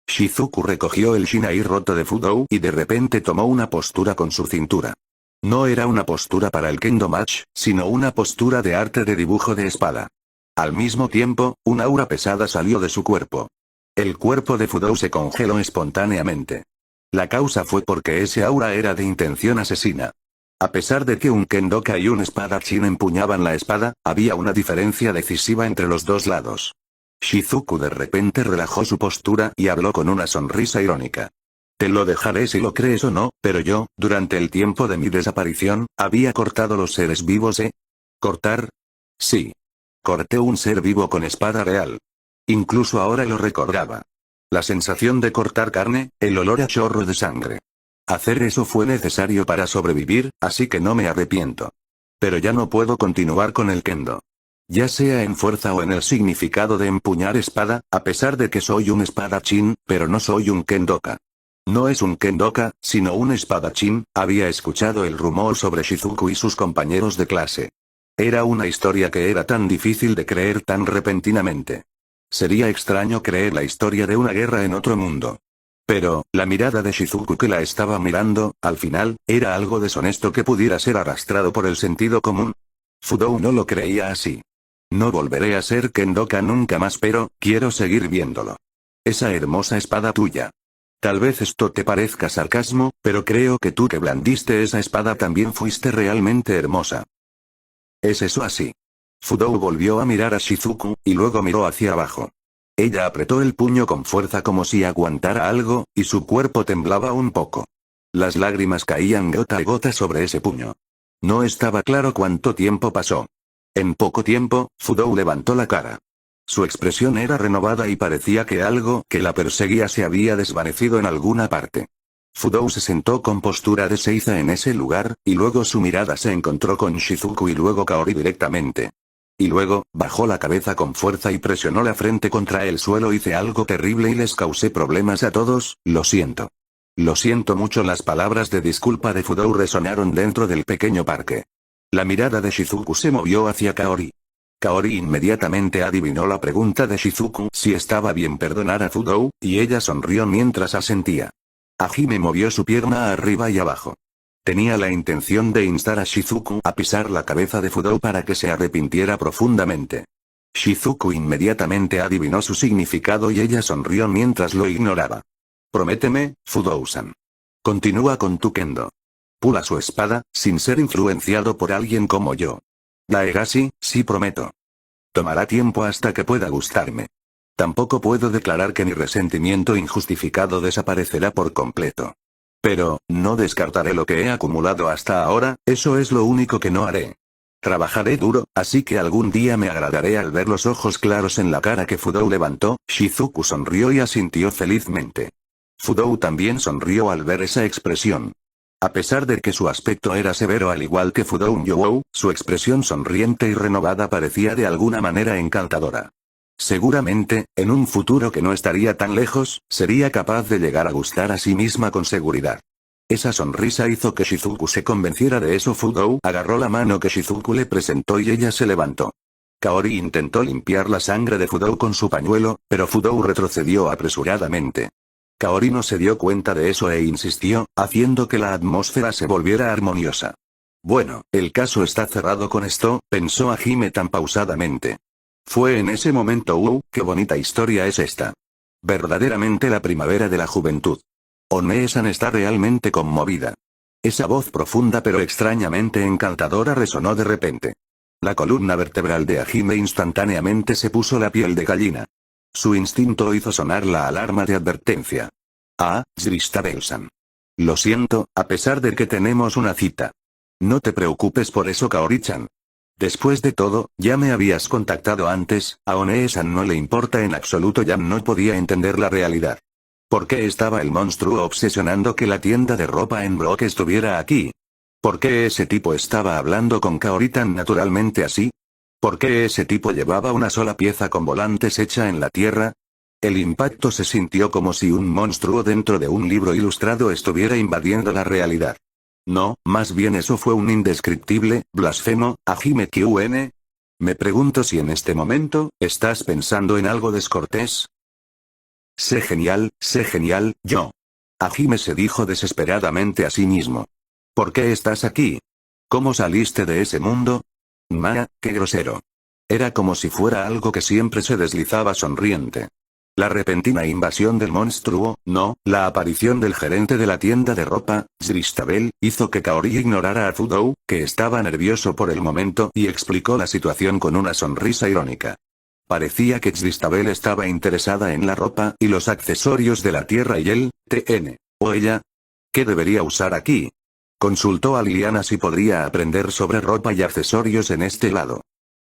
[SPEAKER 1] Shizuku recogió el shinai roto de Fudou y de repente tomó una postura con su cintura. No era una postura para el kendo match, sino una postura de arte de dibujo de espada. Al mismo tiempo, un aura pesada salió de su cuerpo. El cuerpo de Fudou se congeló espontáneamente. La causa fue porque ese aura era de intención asesina. A pesar de que un Kendoka y un espadachín empuñaban la espada, había una diferencia decisiva entre los dos lados. Shizuku de repente relajó su postura y habló con una sonrisa irónica. Te lo dejaré si lo crees o no, pero yo, durante el tiempo de mi desaparición, había cortado los seres vivos, ¿eh? ¿Cortar? Sí. Corté un ser vivo con espada real. Incluso ahora lo recordaba. La sensación de cortar carne, el olor a chorro de sangre. Hacer eso fue necesario para sobrevivir, así que no me arrepiento. Pero ya no puedo continuar con el kendo. Ya sea en fuerza o en el significado de empuñar espada, a pesar de que soy un espadachín, pero no soy un kendoka. No es un kendoka, sino un espadachín. Había escuchado el rumor sobre Shizuku y sus compañeros de clase. Era una historia que era tan difícil de creer tan repentinamente. Sería extraño creer la historia de una guerra en otro mundo. Pero, la mirada de Shizuku que la estaba mirando, al final, era algo deshonesto que pudiera ser arrastrado por el sentido común. Fudou no lo creía así. No volveré a ser kendoka nunca más, pero, quiero seguir viéndolo. Esa hermosa espada tuya. Tal vez esto te parezca sarcasmo, pero creo que tú que blandiste esa espada también fuiste realmente hermosa. ¿Es eso así? Fudou volvió a mirar a Shizuku, y luego miró hacia abajo. Ella apretó el puño con fuerza como si aguantara algo, y su cuerpo temblaba un poco. Las lágrimas caían gota a gota sobre ese puño. No estaba claro cuánto tiempo pasó. En poco tiempo, Fudou levantó la cara. Su expresión era renovada y parecía que algo que la perseguía se había desvanecido en alguna parte. Fudou se sentó con postura de seiza en ese lugar, y luego su mirada se encontró con Shizuku y luego Kaori directamente. Y luego, bajó la cabeza con fuerza y presionó la frente contra el suelo. Hice algo terrible y les causé problemas a todos, lo siento. Lo siento mucho. Las palabras de disculpa de Fudou resonaron dentro del pequeño parque. La mirada de Shizuku se movió hacia Kaori. Kaori inmediatamente adivinó la pregunta de Shizuku si estaba bien perdonar a Fudou, y ella sonrió mientras asentía. Hajime movió su pierna arriba y abajo. Tenía la intención de instar a Shizuku a pisar la cabeza de Fudou para que se arrepintiera profundamente. Shizuku inmediatamente adivinó su significado y ella sonrió mientras lo ignoraba. Prométeme, Fudou-san. Continúa con tu kendo. Pula su espada, sin ser influenciado por alguien como yo. Daegashi, sí prometo. Tomará tiempo hasta que pueda gustarme. Tampoco puedo declarar que mi resentimiento injustificado desaparecerá por completo. Pero, no descartaré lo que he acumulado hasta ahora, eso es lo único que no haré. Trabajaré duro, así que algún día me agradaré al ver los ojos claros en la cara que Fudou levantó. Shizuku sonrió y asintió felizmente. Fudou también sonrió al ver esa expresión. A pesar de que su aspecto era severo al igual que Fudou Youou, su expresión sonriente y renovada parecía de alguna manera encantadora. Seguramente, en un futuro que no estaría tan lejos, sería capaz de llegar a gustar a sí misma con seguridad. Esa sonrisa hizo que Shizuku se convenciera de eso. Fudou agarró la mano que Shizuku le presentó y ella se levantó. Kaori intentó limpiar la sangre de Fudou con su pañuelo, pero Fudou retrocedió apresuradamente. Kaori no se dio cuenta de eso e insistió, haciendo que la atmósfera se volviera armoniosa. Bueno, el caso está cerrado con esto, pensó Hajime tan pausadamente. Fue en ese momento, qué bonita historia es esta. Verdaderamente la primavera de la juventud. One-san está realmente conmovida. Esa voz profunda pero extrañamente encantadora resonó de repente. La columna vertebral de Hajime instantáneamente se puso la piel de gallina. Su instinto hizo sonar la alarma de advertencia. Ah, Gristabel-san. Lo siento, a pesar de que tenemos una cita. No te preocupes por eso, Kaori-chan. Después de todo, ya me habías contactado antes. A One-san no le importa en absoluto. Ya no podía entender la realidad. ¿Por qué estaba el monstruo obsesionando que la tienda de ropa en Brook estuviera aquí? ¿Por qué ese tipo estaba hablando con Kaori tan naturalmente así? ¿Por qué ese tipo llevaba una sola pieza con volantes hecha en la tierra? El impacto se sintió como si un monstruo dentro de un libro ilustrado estuviera invadiendo la realidad. No, más bien eso fue un indescriptible blasfemo. Hajime Kyun. Me pregunto si en este momento, ¿estás pensando en algo descortés? Sé genial, yo. Hajime se dijo desesperadamente a sí mismo. ¿Por qué estás aquí? ¿Cómo saliste de ese mundo? Qué grosero. Era como si fuera algo que siempre se deslizaba sonriente. La repentina invasión del monstruo, no, la aparición del gerente de la tienda de ropa, Christabel, hizo que Kaori ignorara a Fudou, que estaba nervioso por el momento y explicó la situación con una sonrisa irónica. Parecía que Christabel estaba interesada en la ropa y los accesorios de la tierra y él, o ella. ¿Qué debería usar aquí? Consultó a Liliana si podría aprender sobre ropa y accesorios en este lado.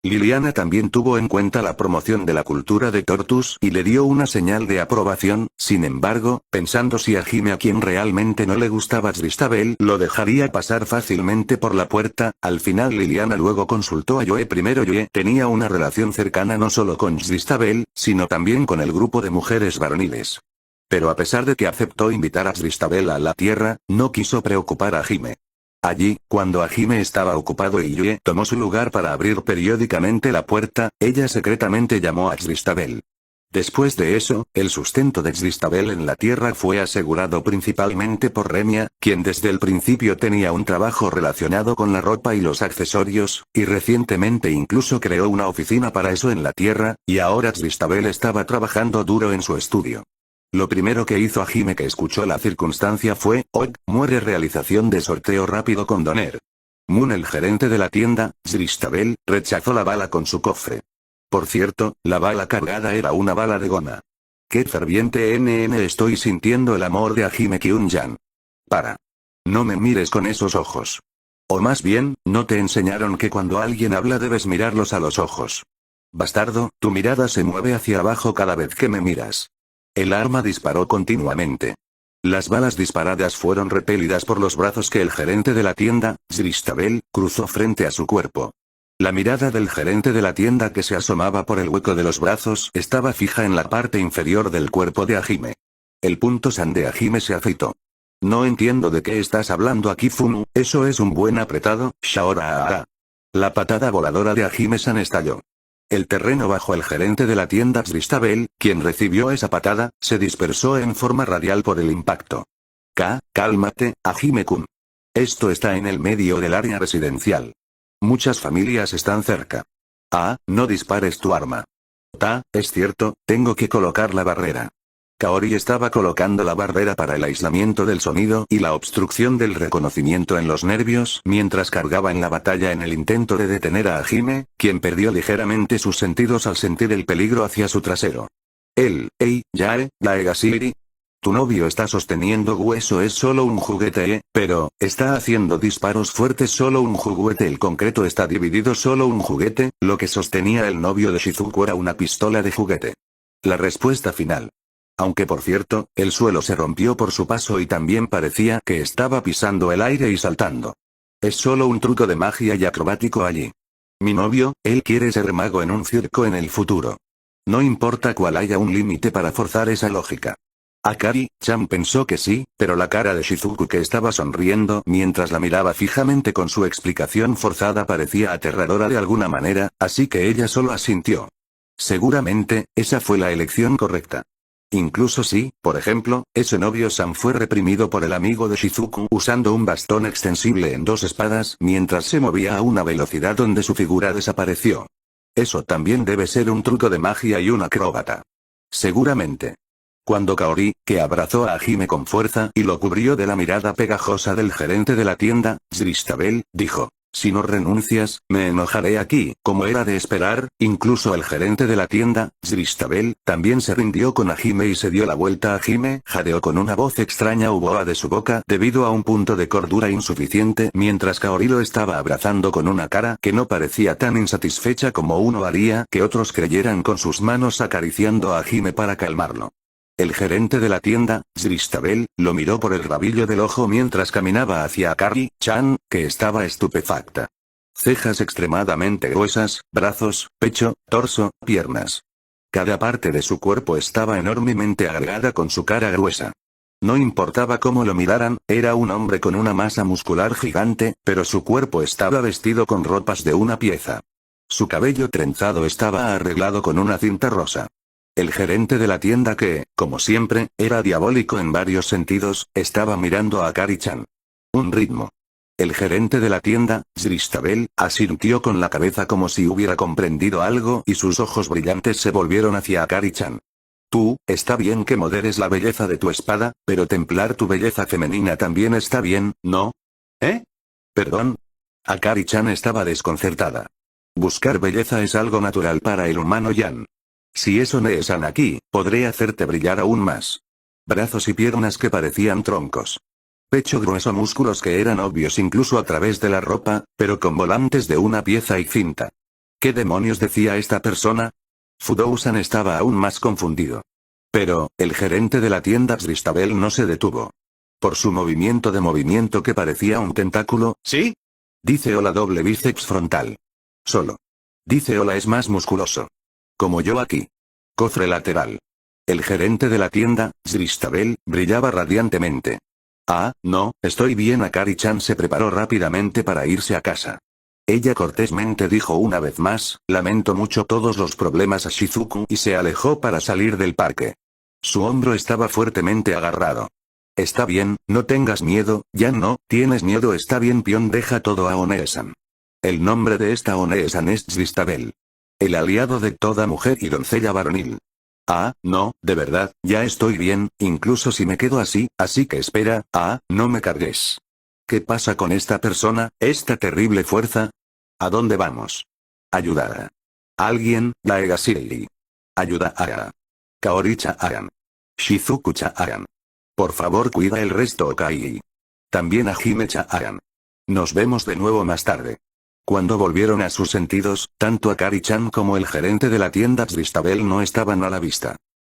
[SPEAKER 1] Liliana también tuvo en cuenta la promoción de la cultura de Tortus y le dio una señal de aprobación. Sin embargo, pensando si a Hime, a quien realmente no le gustaba Christabel, lo dejaría pasar fácilmente por la puerta, al final Liliana luego consultó a Yoe. Primero Yoe tenía una relación cercana no solo con Christabel, sino también con el grupo de mujeres varoniles. Pero a pesar de que aceptó invitar a Christabel a la tierra, no quiso preocupar a Hime. Allí, cuando Hime estaba ocupado y Yue tomó su lugar para abrir periódicamente la puerta, ella secretamente llamó a Christabel. Después de eso, el sustento de Christabel en la tierra fue asegurado principalmente por Remia, quien desde el principio tenía un trabajo relacionado con la ropa y los accesorios, y recientemente incluso creó una oficina para eso en la tierra, y ahora Christabel estaba trabajando duro en su estudio. Lo primero que hizo a Hime, que escuchó la circunstancia, fue, muere realización de sorteo rápido con Doner. Moon, el gerente de la tienda, Christabel, rechazó la bala con su cofre. Por cierto, la bala cargada era una bala de goma. ¡Qué ferviente estoy sintiendo el amor de Hime Kyun-jan! Para. No me mires con esos ojos. O más bien, ¿no te enseñaron que cuando alguien habla debes mirarlos a los ojos? Bastardo, tu mirada se mueve hacia abajo cada vez que me miras. El arma disparó continuamente. Las balas disparadas fueron repelidas por los brazos que el gerente de la tienda, Christabel, cruzó frente a su cuerpo. La mirada del gerente de la tienda, que se asomaba por el hueco de los brazos, estaba fija en la parte inferior del cuerpo de Hime. El punto san de Hime se afeitó. No entiendo de qué estás hablando aquí, Fumu, eso es un buen apretado, Shaora. La patada voladora de Hime-san estalló. El terreno bajo el gerente de la tienda, Christabel, quien recibió esa patada, se dispersó en forma radial por el impacto. Cálmate, Hime-kun. Esto está en el medio del área residencial. Muchas familias están cerca. No dispares tu arma. Es cierto, tengo que colocar la barrera. Kaori estaba colocando la barrera para el aislamiento del sonido y la obstrucción del reconocimiento en los nervios mientras cargaba en la batalla en el intento de detener a Hime, quien perdió ligeramente sus sentidos al sentir el peligro hacia su trasero. Yaegasiri. Tu novio está sosteniendo hueso, es solo un juguete, pero, está haciendo disparos fuertes, solo un juguete, el concreto está dividido, solo un juguete, lo que sostenía el novio de Shizuku era una pistola de juguete. La respuesta final. Aunque por cierto, el suelo se rompió por su paso y también parecía que estaba pisando el aire y saltando. Es solo un truco de magia y acrobático allí. Mi novio, él quiere ser mago en un circo en el futuro. No importa cuál, haya un límite para forzar esa lógica. Akari-chan pensó que sí, pero la cara de Shizuku, que estaba sonriendo mientras la miraba fijamente con su explicación forzada, parecía aterradora de alguna manera, así que ella solo asintió. Seguramente, esa fue la elección correcta. Incluso si, por ejemplo, ese novio-san fue reprimido por el amigo de Shizuku usando un bastón extensible en 2 espadas mientras se movía a una velocidad donde su figura desapareció. Eso también debe ser un truco de magia y un acróbata. Seguramente. Cuando Kaori, que abrazó a Hime con fuerza y lo cubrió de la mirada pegajosa del gerente de la tienda, Christabel, dijo: si no renuncias, me enojaré aquí. Como era de esperar, incluso el gerente de la tienda, Christabel, también se rindió con Hime y se dio la vuelta a Hime, jadeó con una voz extraña de su boca debido a un punto de cordura insuficiente mientras Kaori lo estaba abrazando con una cara que no parecía tan insatisfecha como uno haría que otros creyeran, con sus manos acariciando a Hime para calmarlo. El gerente de la tienda, Christabel, lo miró por el rabillo del ojo mientras caminaba hacia Akari-chan, que estaba estupefacta. Cejas extremadamente gruesas, brazos, pecho, torso, piernas. Cada parte de su cuerpo estaba enormemente agregada con su cara gruesa. No importaba cómo lo miraran, era un hombre con una masa muscular gigante, pero su cuerpo estaba vestido con ropas de una pieza. Su cabello trenzado estaba arreglado con una cinta rosa. El gerente de la tienda, que, como siempre, era diabólico en varios sentidos, estaba mirando a Akari-chan. Un ritmo. El gerente de la tienda, Christabel, asintió con la cabeza como si hubiera comprendido algo y sus ojos brillantes se volvieron hacia Akari-chan. Está bien que moderes la belleza de tu espada, pero templar tu belleza femenina también está bien, ¿no? ¿Eh? ¿Perdón? Akari-chan estaba desconcertada. Buscar belleza es algo natural para el humano Yan. Si eso no es aquí, podré hacerte brillar aún más. Brazos y piernas que parecían troncos. Pecho grueso, músculos que eran obvios incluso a través de la ropa, pero con volantes de una pieza y cinta. ¿Qué demonios decía esta persona? Fudou-san estaba aún más confundido. Pero, el gerente de la tienda Xristabel no se detuvo. Por su movimiento que parecía un tentáculo, ¿sí? Dice hola doble bíceps frontal. Solo. Dice hola es más musculoso. Como yo aquí. Cofre lateral. El gerente de la tienda, Xristabel, brillaba radiantemente. Ah, no, estoy bien. Akari-chan se preparó rápidamente para irse a casa. Ella cortésmente dijo una vez más, lamento mucho todos los problemas a Shizuku y se alejó para salir del parque. Su hombro estaba fuertemente agarrado. Está bien, no tengas miedo, ya no, tienes miedo, está bien Pion, deja todo a One-san. El nombre de esta One-san es Xristabel. El aliado de toda mujer y doncella varonil. Ah, no, de verdad, ya estoy bien, incluso si me quedo así que espera, no me cargues. ¿Qué pasa con esta persona, esta terrible fuerza? ¿A dónde vamos? Ayuda. Alguien, Daegasiri. Ayuda a Kaori-chan. Shizuku-chan. Por favor cuida el resto Okai. También a Hime-chan. Nos vemos de nuevo más tarde. Cuando volvieron a sus sentidos, tanto Akari-chan como el gerente de la tienda Xristabel no estaban a la vista.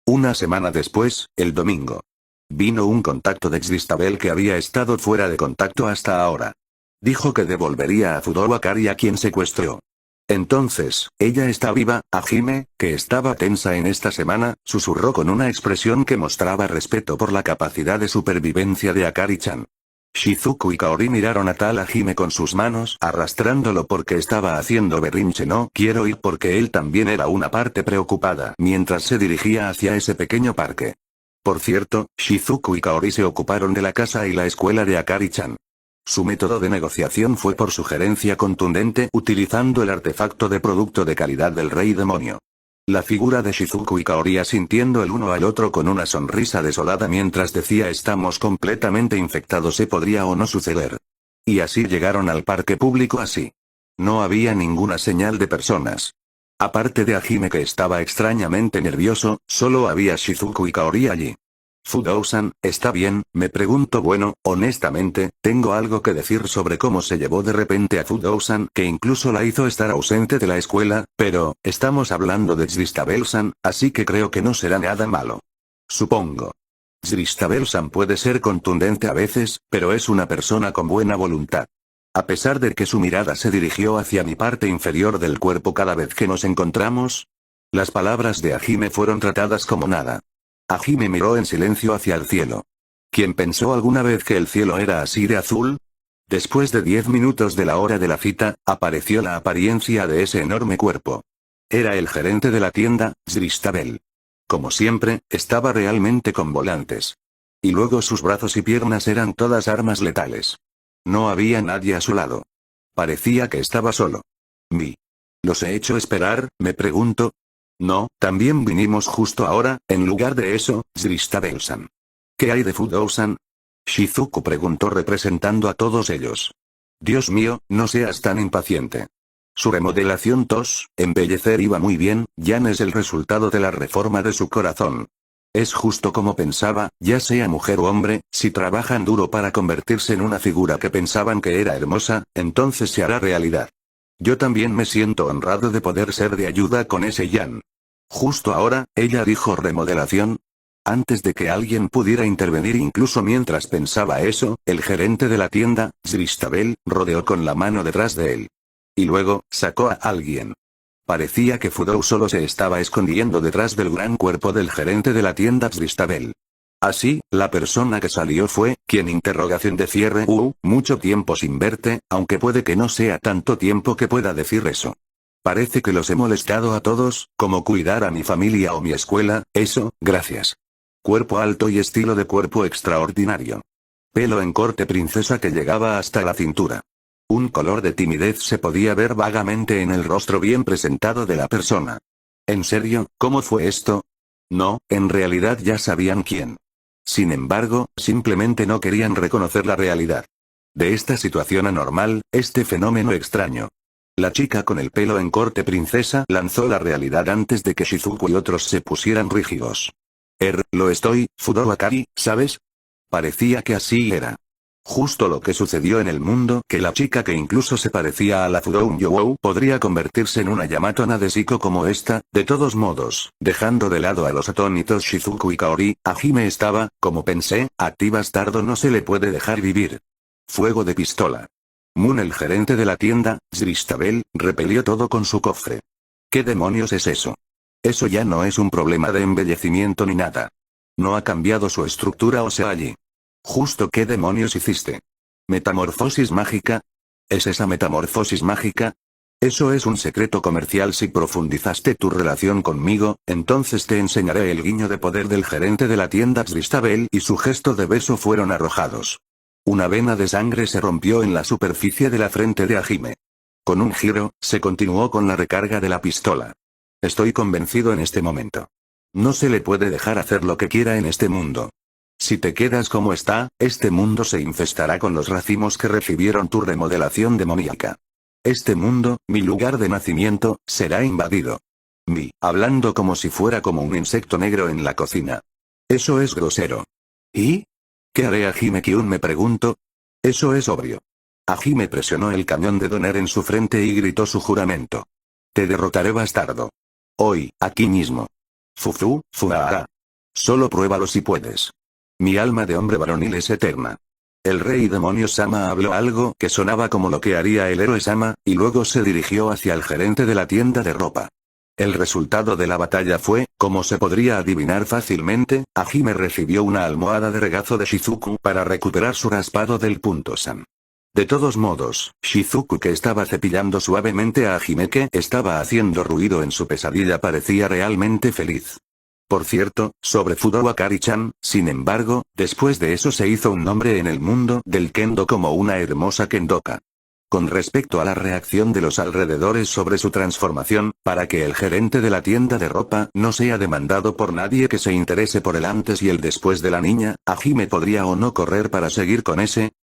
[SPEAKER 1] Una semana después, el domingo. Vino un contacto de Xristabel que había estado fuera de contacto hasta ahora. Dijo que devolvería a Fudou Akari a quien secuestró. Entonces, ella está viva. A Hime, que estaba tensa en esta semana, susurró con una expresión que mostraba respeto por la capacidad de supervivencia de Akari-chan. Shizuku y Kaori miraron a tal a Hime con sus manos arrastrándolo porque estaba haciendo berrinche. No quiero ir porque él también era una parte preocupada mientras se dirigía hacia ese pequeño parque. Por cierto, Shizuku y Kaori se ocuparon de la casa y la escuela de Akari-chan. Su método de negociación fue por sugerencia contundente utilizando el artefacto de producto de calidad del rey demonio. La figura de Shizuku y Kaori asintiendo el uno al otro con una sonrisa desolada mientras decía estamos completamente infectados, ¿se podría o no suceder? Y así llegaron al parque público así. No había ninguna señal de personas. Aparte de Hime que estaba extrañamente nervioso, solo había Shizuku y Kaori allí. Fudou-san, ¿está bien? Me pregunto. Bueno, honestamente, tengo algo que decir sobre cómo se llevó de repente a Fudou-san, que incluso la hizo estar ausente de la escuela, pero, estamos hablando de Xristabel-san, así que creo que no será nada malo. Supongo. Xristabel-san puede ser contundente a veces, pero es una persona con buena voluntad. A pesar de que su mirada se dirigió hacia mi parte inferior del cuerpo cada vez que nos encontramos, las palabras de Hime fueron tratadas como nada. Hime miró en silencio hacia el cielo. ¿Quién pensó alguna vez que el cielo era así de azul? Después de 10 minutos de la hora de la cita, apareció la apariencia de ese enorme cuerpo. Era el gerente de la tienda, Xristabel. Como siempre, estaba realmente con volantes. Y luego sus brazos y piernas eran todas armas letales. No había nadie a su lado. Parecía que estaba solo. ¿Los he hecho esperar, me pregunto? No, también vinimos justo ahora, en lugar de eso, Xristabel-san. ¿Qué hay de Fudou-san? Shizuku preguntó representando a todos ellos. Dios mío, no seas tan impaciente. Su remodelación embellecer iba muy bien, Yan es el resultado de la reforma de su corazón. Es justo como pensaba, ya sea mujer o hombre, si trabajan duro para convertirse en una figura que pensaban que era hermosa, entonces se hará realidad. Yo también me siento honrado de poder ser de ayuda con ese Yan. Justo ahora, ella dijo remodelación. Antes de que alguien pudiera intervenir incluso mientras pensaba eso, el gerente de la tienda, Xristabel, rodeó con la mano detrás de él. Y luego, sacó a alguien. Parecía que Fudou solo se estaba escondiendo detrás del gran cuerpo del gerente de la tienda Xristabel. Así, la persona que salió fue, ¿quién? Interrogación de cierre. Mucho tiempo sin verte, aunque puede que no sea tanto tiempo que pueda decir eso. Parece que los he molestado a todos, como cuidar a mi familia o mi escuela, eso, gracias. Cuerpo alto y estilo de cuerpo extraordinario. Pelo en corte princesa que llegaba hasta la cintura. Un color de timidez se podía ver vagamente en el rostro bien presentado de la persona. ¿En serio, cómo fue esto? No, en realidad ya sabían quién. Sin embargo, simplemente no querían reconocer la realidad. De esta situación anormal, este fenómeno extraño. La chica con el pelo en corte princesa lanzó la realidad antes de que Shizuku y otros se pusieran rígidos. Lo estoy, Fudou Akari, ¿sabes? Parecía que así era. Justo lo que sucedió en el mundo, que la chica que incluso se parecía a la Fudou Youou podría convertirse en una Yamato Nadeshiko como esta, de todos modos, dejando de lado a los atónitos Shizuku y Kaori, Hajime estaba, como pensé, activa bastardo no se le puede dejar vivir. Fuego de pistola. Moon, el gerente de la tienda, Zristabel, repelió todo con su cofre. ¿Qué demonios es eso? Eso ya no es un problema de embellecimiento ni nada. No ha cambiado su estructura o sea allí. Justo ¿qué demonios hiciste? ¿Metamorfosis mágica? ¿Es esa metamorfosis mágica? Eso es un secreto comercial. Si profundizaste tu relación conmigo, entonces te enseñaré. El guiño de poder del gerente de la tienda Zristabel y su gesto de beso fueron arrojados. Una vena de sangre se rompió en la superficie de la frente de Hajime. Con un giro, se continuó con la recarga de la pistola. Estoy convencido en este momento. No se le puede dejar hacer lo que quiera en este mundo. Si te quedas como está, este mundo se infestará con los racimos que recibieron tu remodelación demoníaca. Este mundo, mi lugar de nacimiento, será invadido. Hablando como si fuera como un insecto negro en la cocina. Eso es grosero. ¿Y? ¿Qué haré a Hime-kyun? me pregunto. Eso es obvio. Hajime presionó el cañón de Donner en su frente y gritó su juramento. Te derrotaré, bastardo. Hoy, aquí mismo. Fuara. Solo pruébalo si puedes. Mi alma de hombre varonil es eterna. El rey demonio Sama habló algo que sonaba como lo que haría el héroe Sama, y luego se dirigió hacia el gerente de la tienda de ropa. El resultado de la batalla fue, como se podría adivinar fácilmente, Hajime recibió una almohada de regazo de Shizuku para recuperar su raspado del punto-san. De todos modos, Shizuku, que estaba cepillando suavemente a Hajime, que estaba haciendo ruido en su pesadilla, parecía realmente feliz. Por cierto, sobre Fudou Akari-chan, sin embargo, después de eso se hizo un nombre en el mundo del kendo como una hermosa kendoka. Con respecto a la reacción de los alrededores sobre su transformación, para que el gerente de la tienda de ropa no sea demandado por nadie que se interese por el antes y el después de la niña, Hajime podría o no correr para seguir con ese